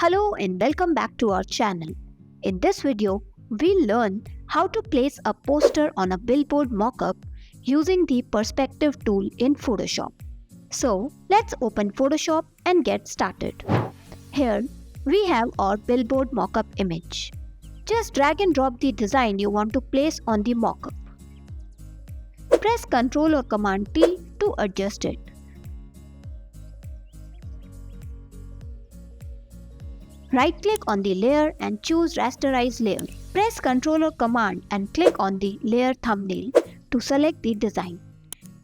Hello and welcome back to our channel. In this video, we'll learn how to place a poster on a billboard mockup using the perspective tool in Photoshop. So, let's open Photoshop and get started. Here, we have our billboard mockup image. Just drag and drop the design you want to place on the mockup. Press Ctrl or Command T to adjust it. Right-click on the layer and choose Rasterize Layer. Press Ctrl or Command and click on the layer thumbnail to select the design.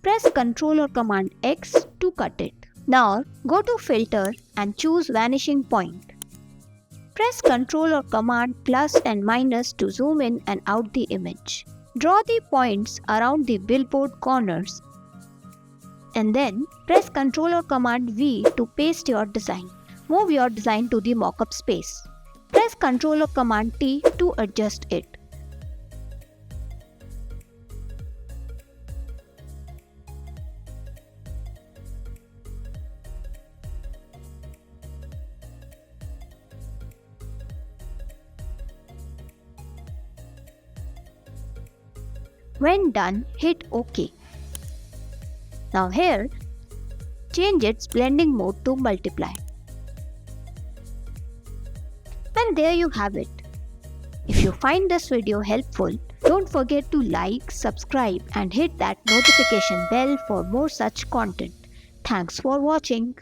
Press Ctrl or Command X to cut it. Now, go to Filter and choose Vanishing Point. Press Ctrl or Command plus and minus to zoom in and out the image. Draw the points around the billboard corners and then press Ctrl or Command V to paste your design. Move your design to the mockup space. Press Ctrl or Command T to adjust it. When done, hit OK. Now here, change its blending mode to multiply. And there you have it. If you find this video helpful, don't forget to like, subscribe and hit that notification bell for more such content. Thanks for watching.